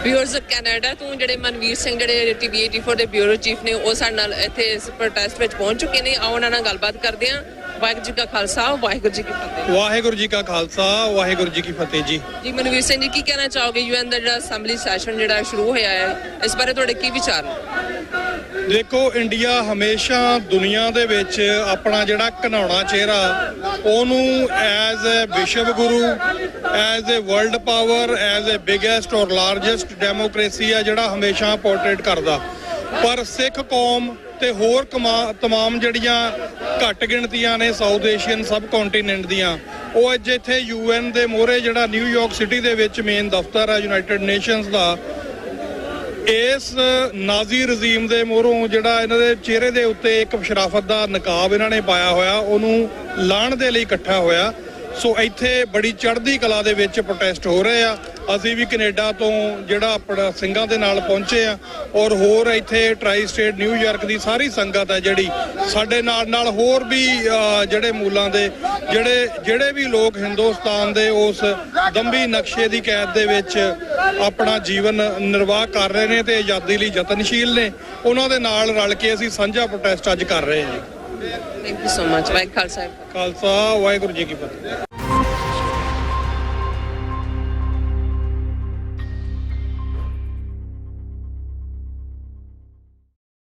Viewers Canada ਤੋਂ ਜਿਹੜੇ ਮਨਵੀਰ ਸਿੰਘ ਜਿਹੜੇ ਟੀਵੀ 84 ਦੇ ਬਿਊਰੋ ਚੀਫ ਨੇ ਉਹ ਸਾਡੇ ਨਾਲ ਇੱਥੇ ਇਸ ਪ੍ਰੋਟੈਸਟ ਵਿੱਚ ਪਹੁੰਚ ਚੁੱਕੇ ਨੇ। ਆਓ ਉਹਨਾਂ ਨਾਲ ਗੱਲਬਾਤ ਕਰਦੇ ਹਾਂ। ਵਾਹਿਗੁਰੂ ਜੀ ਕਾ ਖਾਲਸਾ ਵਾਹਿਗੁਰੂ ਜੀ ਕੀ ਫਤਿਹ। ਵਾਹਿਗੁਰੂ ਜੀ ਕਾ ਖਾਲਸਾ ਵਾਹਿਗੁਰੂ ਜੀ ਕੀ ਫਤਿਹ ਜੀ। ਜੀ ਮਨਵੀਰ ਸਿੰਘ ਜੀ ਕੀ ਕਹਿਣਾ ਚਾਹੋਗੇ? ਯੂਐਨ ਦਾ ਜਿਹੜਾ ਅਸੈਂਬਲੀ ਸੈਸ਼ਨ ਜਿਹੜਾ ਸ਼ੁਰੂ ਹੋਇਆ ਹੈ ਇਸ ਬਾਰੇ ਤੁਹਾਡੇ ਕੀ ਵਿਚਾਰ ਨੇ? ਦੇਖੋ, ਇੰਡੀਆ ਹਮੇਸ਼ਾ ਦੁਨੀਆ ਦੇ ਵਿੱਚ ਆਪਣਾ ਜਿਹੜਾ ਘਿਨਾਉਣਾ ਚਿਹਰਾ ਉਹਨੂੰ as a Vishwa Guru, as a world power, as a biggest ਔਰ ਲਾਰਜੈਸਟ ਡੈਮੋਕ੍ਰੇਸੀ ਆ ਜਿਹੜਾ ਹਮੇਸ਼ਾ ਪੋਰਟਰੇਟ ਕਰਦਾ। ਪਰ ਸਿੱਖ ਕੌਮ ਤੇ ਹੋਰ ਤਮਾਮ ਜਿਹੜੀਆਂ ਘੱਟ ਗਿਣਤੀਆਂ ਨੇ ਸਾਊਥ ਏਸ਼ੀਅਨ ਸਬ ਕੰਟੀਨੈਂਟ ਦੀਆਂ, ਉਹ ਅੱਜ ਇੱਥੇ ਯੂਐਨ ਦੇ ਮੋਹਰੇ ਜਿਹੜਾ ਨਿਊਯਾਰਕ ਸਿਟੀ ਦੇ ਵਿੱਚ ਮੇਨ ਦਫ਼ਤਰ ਹੈ ਯੂਨਾਈਟਿਡ ਨੇਸ਼ਨਸ ਦਾ, ਇਸ ਨਾਜ਼ੀ ਰਜੀਮ ਦੇ ਮੋਹਰੋਂ ਜਿਹੜਾ ਇਹਨਾਂ ਦੇ ਚਿਹਰੇ ਦੇ ਉੱਤੇ ਇੱਕ ਸ਼ਰਾਫਤ ਦਾ ਨਕਾਬ ਇਹਨਾਂ ਨੇ ਪਾਇਆ ਹੋਇਆ, ਉਹਨੂੰ ਲਾਹਣ ਦੇ ਲਈ ਇਕੱਠਾ ਹੋਇਆ। ਸੋ ਇੱਥੇ ਬੜੀ ਚੜ੍ਹਦੀ ਕਲਾ ਦੇ ਵਿੱਚ ਪ੍ਰੋਟੈਸਟ ਹੋ ਰਹੇ ਆ। ਅਸੀਂ ਵੀ ਕੈਨੇਡਾ ਤੋਂ ਜਿਹੜਾ ਆਪਣਾ ਸਿੰਘਾਂ ਦੇ ਨਾਲ ਪਹੁੰਚੇ ਆ ਔਰ ਹੋਰ ਇੱਥੇ ਟਰਾਈ ਸਟੇਟ ਨਿਊਯਾਰਕ ਦੀ ਸਾਰੀ ਸੰਗਤ ਹੈ ਜਿਹੜੀ ਸਾਡੇ ਨਾਲ ਹੋਰ ਵੀ ਜਿਹੜੇ ਮੂਲਾਂ ਦੇ ਜਿਹੜੇ ਵੀ ਲੋਕ ਹਿੰਦੁਸਤਾਨ ਦੇ ਉਸ ਦੰਭੀ ਨਕਸ਼ੇ ਦੀ ਕੈਦ ਦੇ ਵਿੱਚ ਆਪਣਾ ਜੀਵਨ ਨਿਰਵਾਹ ਕਰ ਰਹੇ ਨੇ ਤੇ ਆਜ਼ਾਦੀ ਲਈ ਯਤਨਸ਼ੀਲ ਨੇ, ਉਹਨਾਂ ਦੇ ਨਾਲ ਰਲ ਕੇ ਅਸੀਂ ਸਾਂਝਾ ਪ੍ਰੋਟੈਸਟ ਅੱਜ ਕਰ ਰਹੇ ਹਾਂ ਜੀ। Thank you so much. Waheguru Khalsa Khalsa Waheguru ji Ki Fateh.